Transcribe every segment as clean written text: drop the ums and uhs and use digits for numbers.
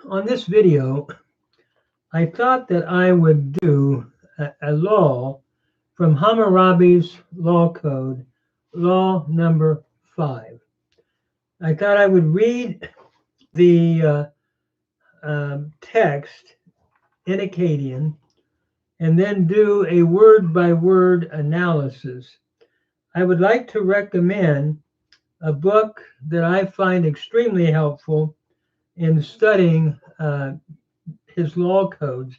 On this video, I thought that I would do a law from Hammurabi's law code, law number 5. I thought I would read the text in Akkadian and then do a word-by-word analysis. I would like to recommend a book that I find extremely helpful in studying his law codes,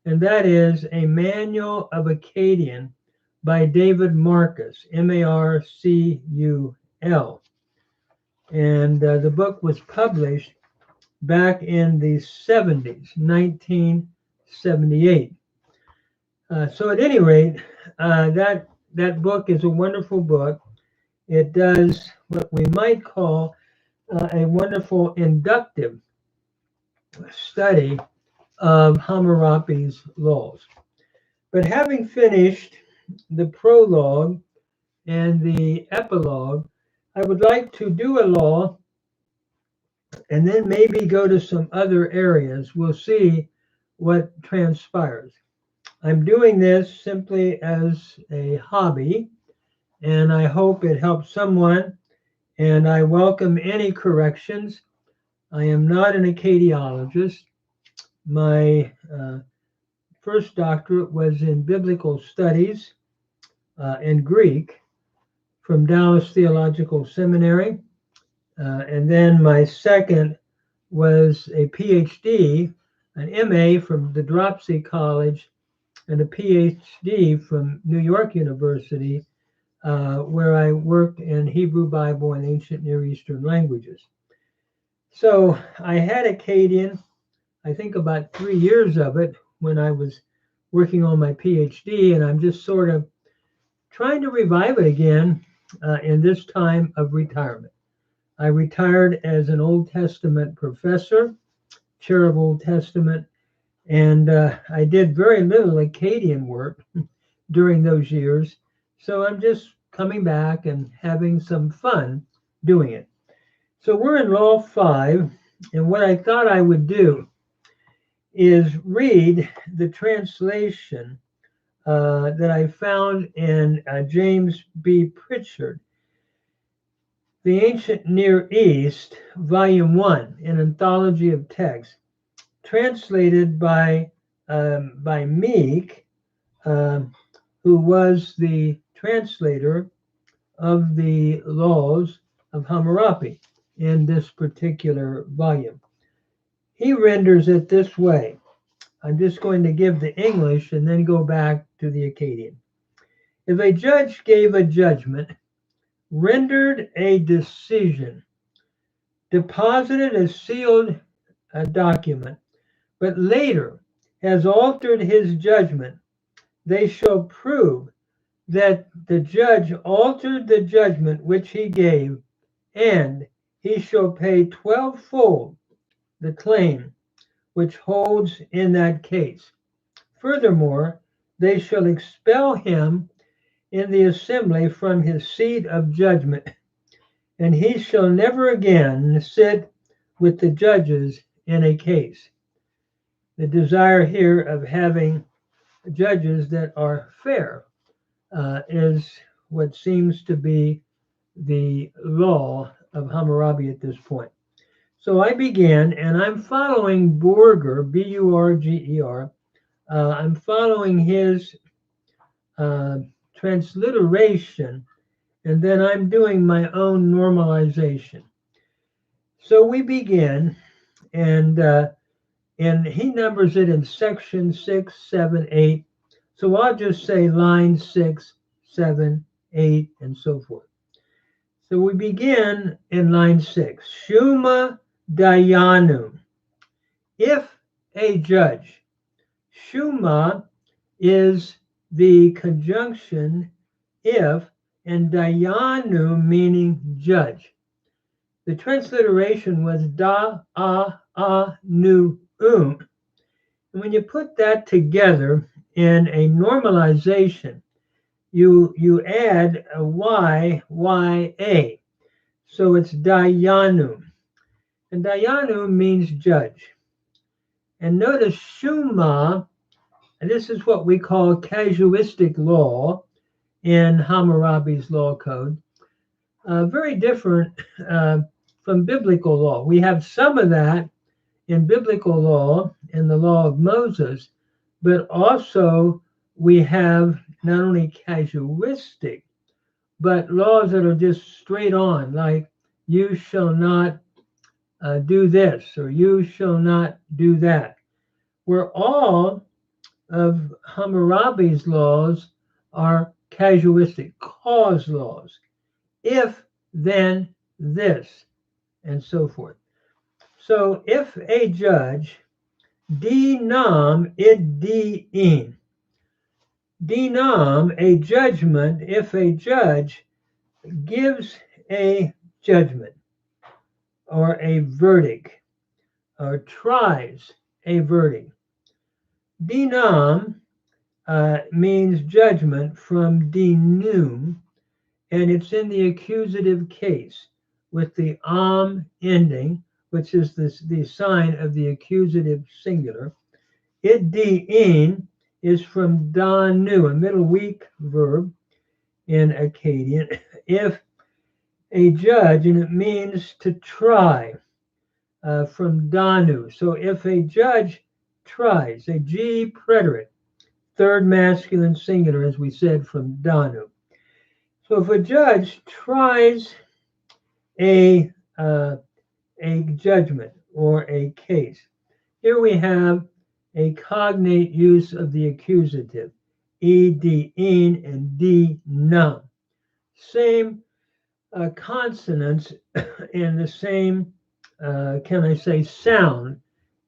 and that is A Manual of Akkadian by David Marcus, Marcul. And the book was published back in the 70s, 1978. So at any rate, that book is a wonderful book. It does what we might call a wonderful inductive study of Hammurabi's laws. But having finished the prologue and the epilogue, I would like to do a law and then maybe go to some other areas. We'll see what transpires. I'm doing this simply as a hobby, and I hope it helps someone, and I welcome any corrections. I am not an Akkadiologist. My first doctorate was in biblical studies in Greek from Dallas Theological Seminary. And then my second was a PhD, an MA from the Dropsy College, and a PhD from New York University, where I worked in Hebrew Bible and ancient Near Eastern languages. So I had Akkadian, I think about 3 years of it when I was working on my PhD, and I'm just sort of trying to revive it again in this time of retirement. I retired as an Old Testament professor, chair of Old Testament, and I did very little Akkadian work during those years. So I'm just coming back and having some fun doing it. So we're in Law 5, and what I thought I would do is read the translation that I found in James B. Pritchard, The Ancient Near East, Volume 1, an anthology of texts, translated by Meek, who was the translator of the laws of Hammurabi in this particular volume. He renders it this way. I'm just going to give the English and then go back to the Akkadian. If a judge gave a judgment, rendered a decision, deposited a sealed document, but later has altered his judgment, they shall prove that the judge altered the judgment which he gave, and he shall pay 12-fold the claim which holds in that case. Furthermore, they shall expel him in the assembly from his seat of judgment, and he shall never again sit with the judges in a case. The desire here of having judges that are fair is what seems to be the law of Hammurabi at this point. So I began, and I'm following Burger, B-U-R-G-E-R. I'm following his transliteration, and then I'm doing my own normalization. So we begin, and he numbers it in section 6, 7, 8. So I'll just say line 6, 7, 8, and so forth. So we begin in line 6. Shuma Dayanu. If a judge. Shuma is the conjunction if, and Dayanu meaning judge. The transliteration was da-a-a-nu. And when you put that together in a normalization, you add a y-y-a. So it's Dayanu. And Dayanu means judge. And notice Shuma, and this is what we call casuistic law in Hammurabi's law code. Very different from biblical law. We have some of that in biblical law, in the law of Moses, but also we have not only casuistic, but laws that are just straight on, like you shall not do this or you shall not do that, where all of Hammurabi's laws are casuistic, cause laws. If, then, this, and so forth. So if a judge, dinam id diin, dinam, a judgment, if a judge gives a judgment or a verdict or tries a verdict. Dinam means judgment from dinum, and it's in the accusative case with the am ending, which is the sign of the accusative singular. It diin is from danu, a middle weak verb in Akkadian. If a judge, and it means to try, from danu. So if a judge tries, a G preterite, third masculine singular, as we said, from danu. So if a judge tries a judgment or a case, here we have a cognate use of the accusative, in and num. Same consonants and the same, can I say, sound.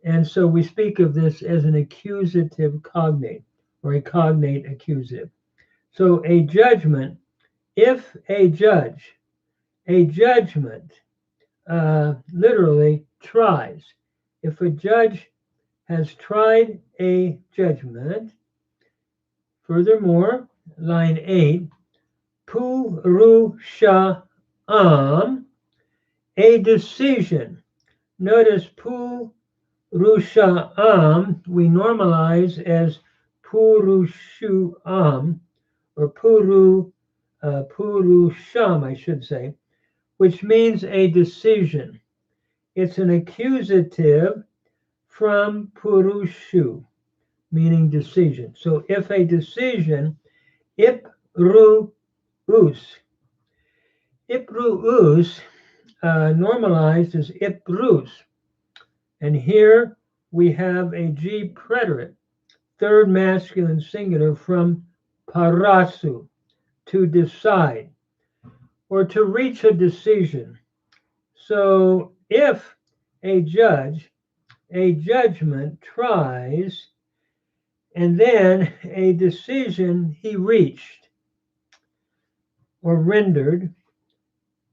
And so we speak of this as an accusative cognate or a cognate accusative. So a judgment, if a judge, a judgment literally tries. If a judge has tried a judgment, furthermore, line 8, purusham, a decision. Notice purusham we normalize as purushuam or purusham, I should say, which means a decision. It's an accusative from purushu, meaning decision. So if a decision, ipruus, normalized as iprus. And here we have a G preterite, third masculine singular from parasu, to decide or to reach a decision. So if a judge, a judgment tries, and then a decision he reached or rendered,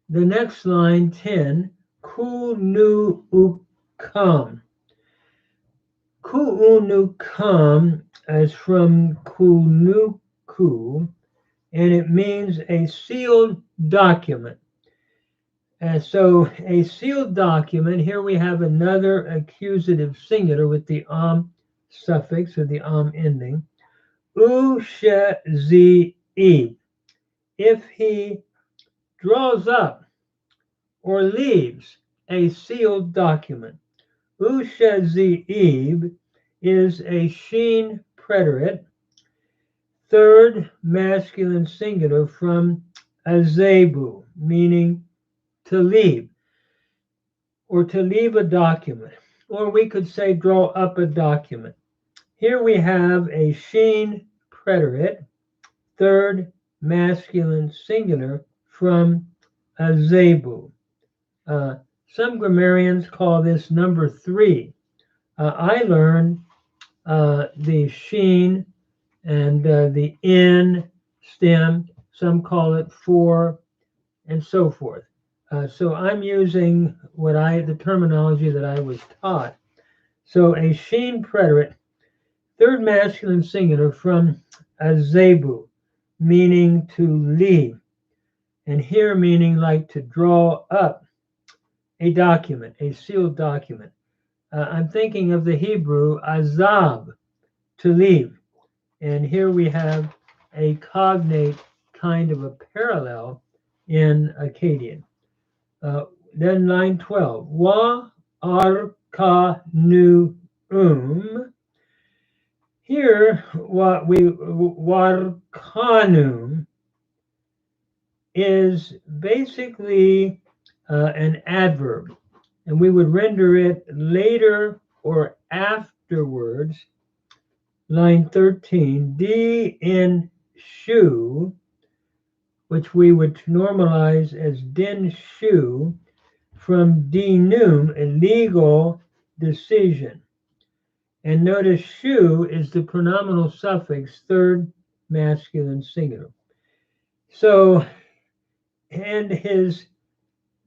the next line 10, kunuukam. Kuunukam is from kunuku, and it means a sealed document. And so a sealed document, here we have another accusative singular with the am suffix or the am ending. Ushezi'i, if he draws up or leaves a sealed document. Ushezi'ib is a sheen preterite, third masculine singular from azebu, meaning to leave, or to leave a document, or we could say draw up a document. Here we have a sheen preterite, third masculine singular from azebu. Some grammarians call this number 3. I learned the sheen and the in stem. Some call it 4, and so forth. So I'm using the terminology that I was taught. So a sheen preterite, third masculine singular from azebu, meaning to leave, and here meaning like to draw up a document, a sealed document. I'm thinking of the Hebrew azab, to leave. And here we have a cognate kind of a parallel in Akkadian. Then line 12. Wa arkanum. Here, what we warkanum is basically an adverb, and we would render it later or afterwards. Line 13, D in shu, which we would normalize as din shu, from dinum, a legal decision. And notice shu is the pronominal suffix, third masculine singular. So, and his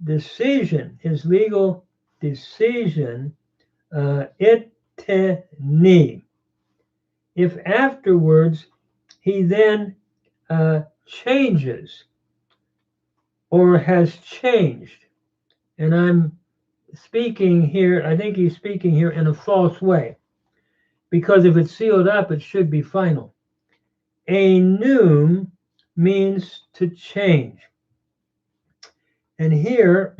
decision, his legal decision, iteni. If afterwards he then changes or has changed, and I'm speaking here, I think he's speaking here in a false way, because if it's sealed up, it should be final. Enum means to change. And here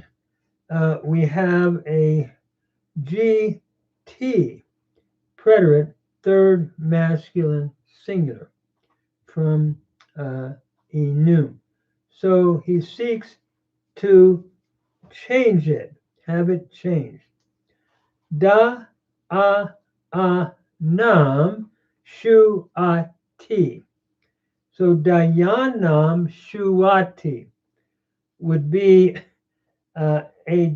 we have a GT, preterite, third masculine singular, from enum. So he seeks to change it, have it changed. Da a nam shuati. So dayanam shuati would be a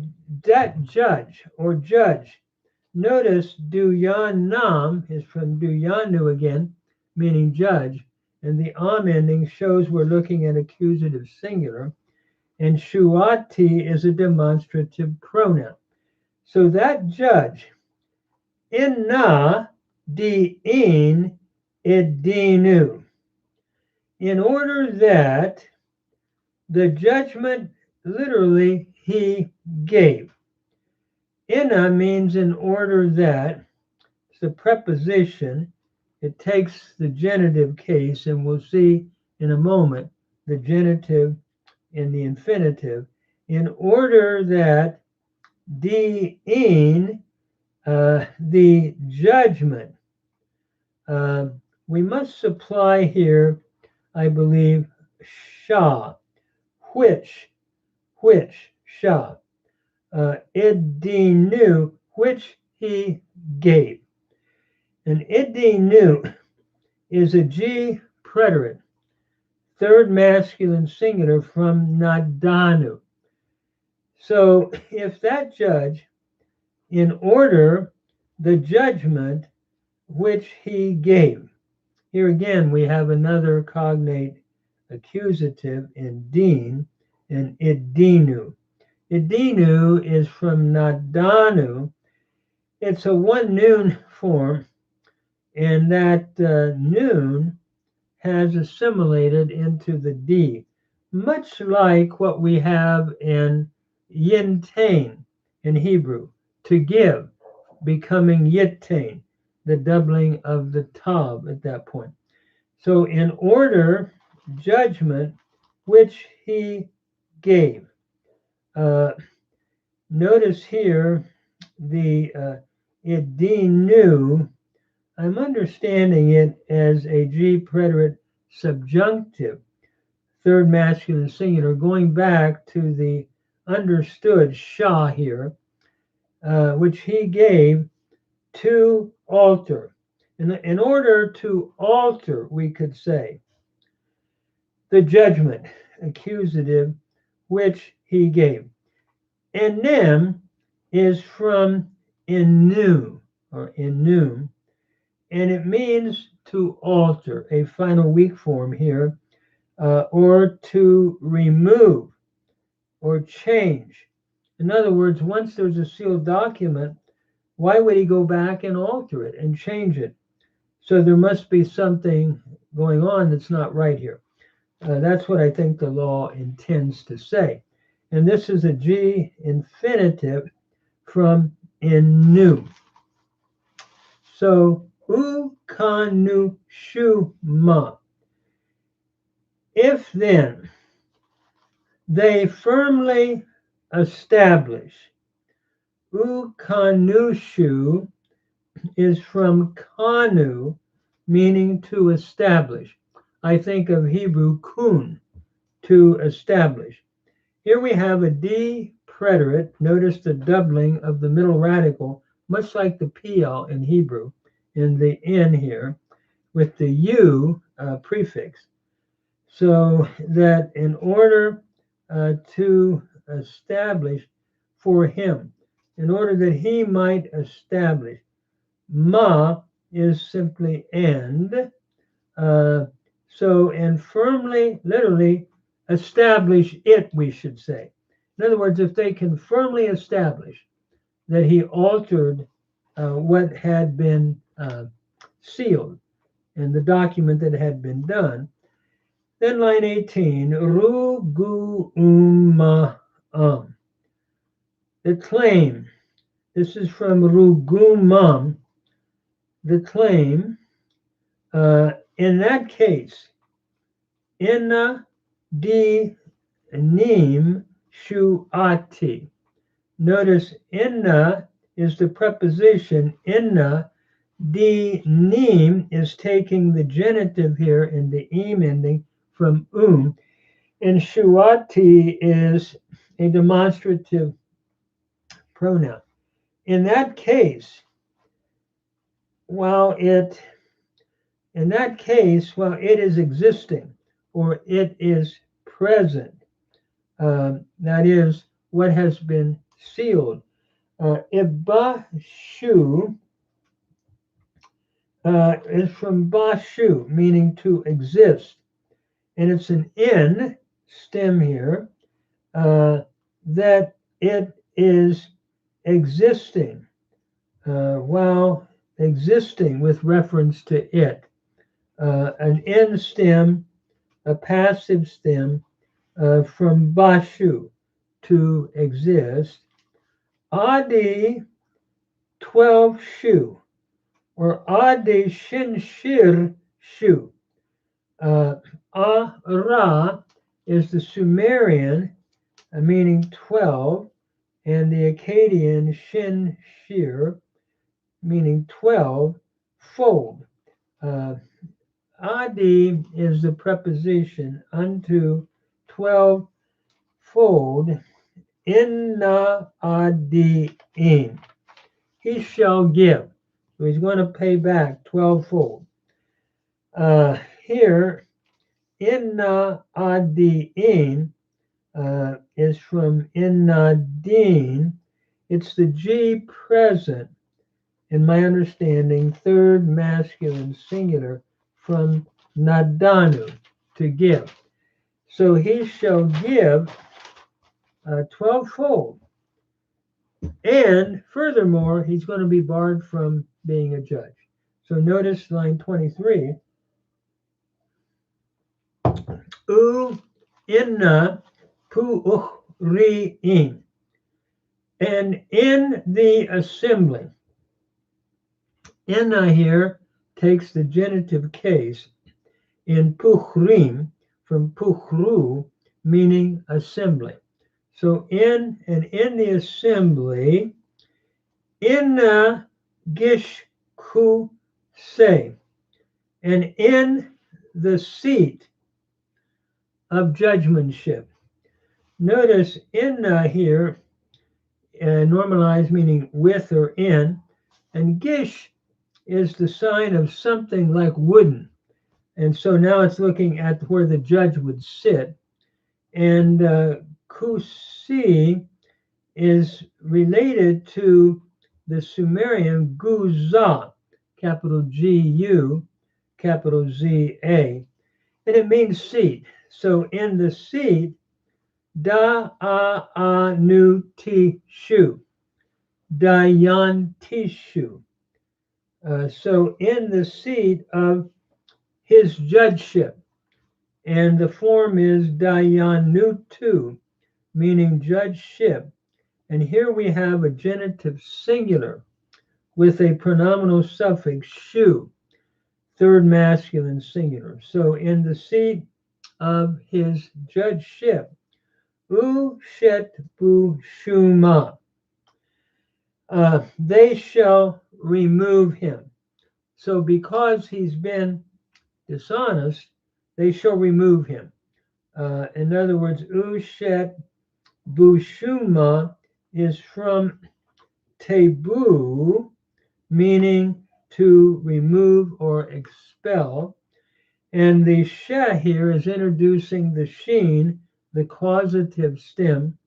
judge or judge. Notice duyanam is from duyanu again, meaning judge, and the am ending shows we're looking at accusative singular, and shuati is a demonstrative pronoun. So that judge, inna diin idinu, in order that the judgment literally he gave. Inna means in order that. It's a preposition. It takes the genitive case, and we'll see in a moment the genitive and the infinitive. In order that diin, the judgment, we must supply here, I believe, sha, which, sha, idinu, which he gave. And idinu is a G preterite, third masculine singular, from nadanu. So if that judge, in order the judgment which he gave, here again we have another cognate accusative in din and idinu. Idinu is from nadanu. It's a one noon form, and that noon has assimilated into the D, much like what we have in yintain in Hebrew, to give, becoming yitain, the doubling of the tav at that point. So in order, judgment, which he gave. Notice here the idinu, I'm understanding it as a G preterite subjunctive, third masculine singular, going back to the understood sha here, which he gave to alter. In order to alter, we could say, the judgment, accusative, which he gave. Enem is from inu, or enum, and it means to alter, a final weak form here, or to remove or change. In other words, once there's a sealed document, why would he go back and alter it and change it? So there must be something going on that's not right here. That's what I think the law intends to say. And this is a G infinitive from in nu. So ukanu shu ma. If then they firmly establish, ukanushu is from kanu, meaning to establish. I think of Hebrew kun, to establish. Here we have a D preterite. Notice the doubling of the middle radical, much like the PL in Hebrew, in the N here, with the U prefix. So that in order to establish for him, in order that he might establish, ma is simply and. And firmly, literally, establish it, we should say. In other words, if they can firmly establish that he altered what had been sealed in the document that had been done, then line 18, rugu the claim. This is from rugumam, the claim. In that case, inna di nim shuati. Notice inna is the preposition. Inna di nim is taking the genitive here in the im ending from and shuati is a demonstrative pronoun. In that case, while it is existing or it is present, that is what has been sealed. Ibashu is from bashu, meaning to exist, and it's an N stem here, that it is existing, while existing with reference to it. An N stem, a passive stem from bashu, to exist. Adi 12 shu, or adi shinshir shu. Ara is the Sumerian, meaning 12, and the Akkadian shin shir, meaning 12 fold. Adi is the preposition unto 12 fold. Inna adi'in. He shall give. So he's going to pay back 12 fold. Here, inna adi'in is from inna din. It's the G present, in my understanding, third masculine singular from nadanu, to give. So he shall give 12-fold. And furthermore, he's going to be barred from being a judge. So notice line 23. U inna pu'ri'in. And in the assembly. Inna here takes the genitive case in puchrim, from puchru, meaning assembly. So in the assembly, inna gishku say, and in the seat of judgmentship. Notice inna here, normalized, meaning with or in, and gish is the sign of something like wooden. And so now it's looking at where the judge would sit. And kusi is related to the Sumerian guza, capital G-U, capital Z-A, and it means seat. So in the seat, da-a-a-nu-ti-shu, dayan-tishu. So in the seat of his judgeship, and the form is dayanutu, meaning judgeship, And here we have a genitive singular with a pronominal suffix shu, third masculine singular. So in the seat of his judgeship, u shet bu shuma, they shall remove him. So because he's been dishonest, they shall remove him. In other words, u shet bu shuma is from tebu, meaning to remove or expel. And the she here is introducing the sheen, the causative stem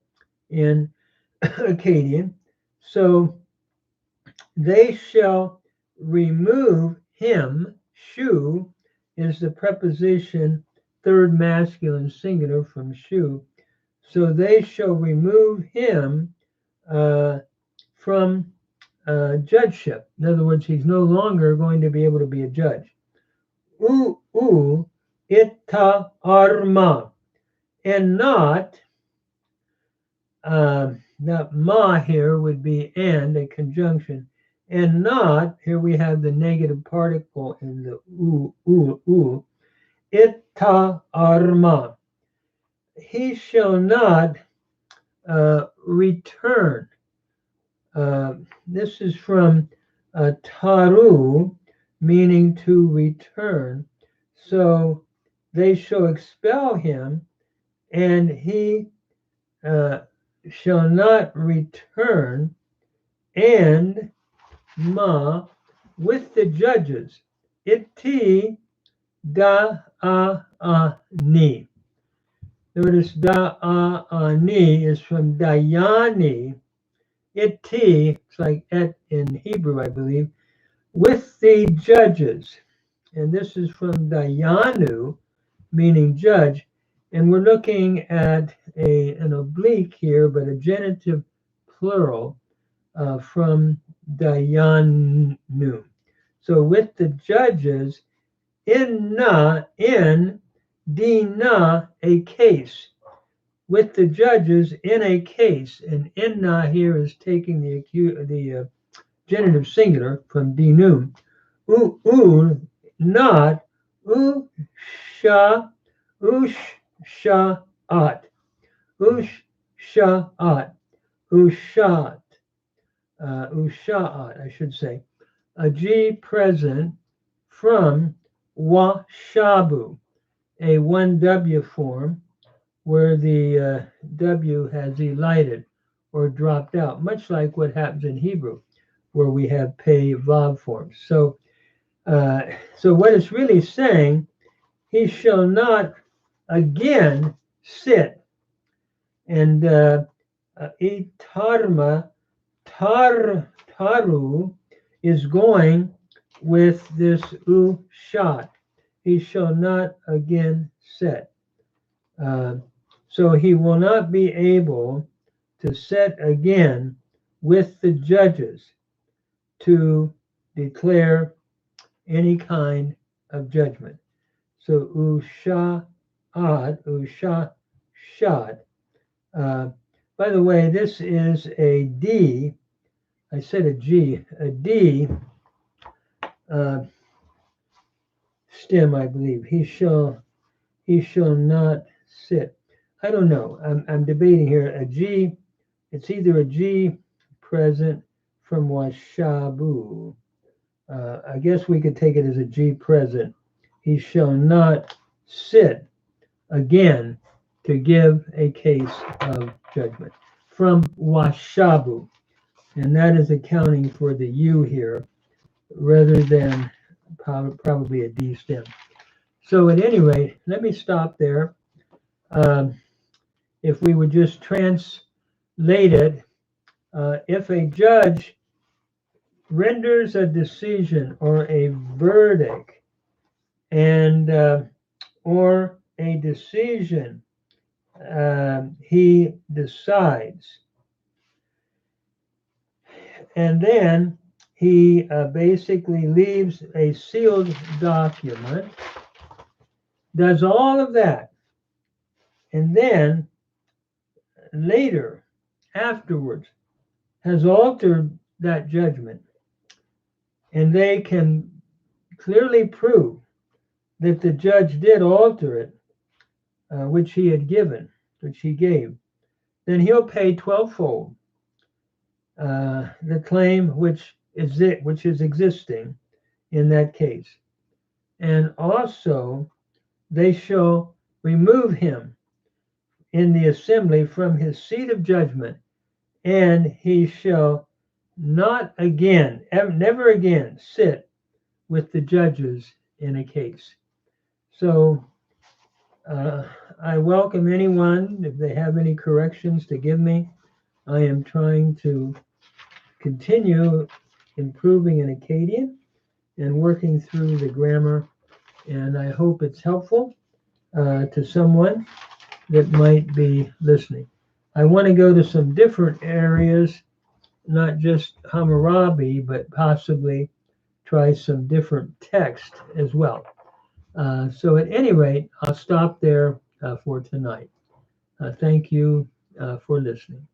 in Akkadian. So they shall remove him. Shu is the preposition third masculine singular from shu. So they shall remove him from judgeship. In other words, he's no longer going to be able to be a judge. Ita arma, and not ma here would be and, a conjunction, and not, here we have the negative particle in the ita arma. He shall not return. This is from taru, meaning to return. So they shall expel him, and he shall not return, and ma, with the judges. Iti da a ni. Notice da a ni is from dayani. Iti, it's like et in Hebrew, I believe, with the judges. And this is from dayanu, meaning judge. And we're looking at an oblique here, but a genitive plural from dayanu. So with the judges, in dina, a case. With the judges in a case, and inna here is taking the genitive singular from dinum. Not usha, usha'at, usha'at, usha'at, I should say. A G present from washabu, a 1W form, where the W has elided or dropped out, much like what happens in Hebrew, where we have pei vav forms. So what it's really saying, he shall not again sit. And itarma, taru is going with this ushat. He shall not again sit. So he will not be able to set again with the judges to declare any kind of judgment. So usha'at, usha'shad. By the way, this is a D. I said a G. A D stem, I believe. He shall not sit. I don't know. I'm debating here. A G, it's either a G present from washabu. I guess we could take it as a G present. He shall not sit again to give a case of judgment from washabu. And that is accounting for the U here rather than probably a D stem. So at any rate, let me stop there. If we would just translate it, if a judge renders a decision or a verdict, and or a decision, he decides, and then he basically leaves a sealed document, does all of that, and then later afterwards has altered that judgment, and they can clearly prove that the judge did alter it, which he gave, then he'll pay 12-fold the claim which is existing in that case. And also they shall remove him in the assembly from his seat of judgment, and he shall not again, never again, sit with the judges in a case. So I welcome anyone, if they have any corrections, to give me. I am trying to continue improving in Akkadian and working through the grammar, and I hope it's helpful to someone that might be listening. I want to go to some different areas, not just Hammurabi, but possibly try some different text as well. So at any rate, I'll stop there for tonight. Thank you for listening.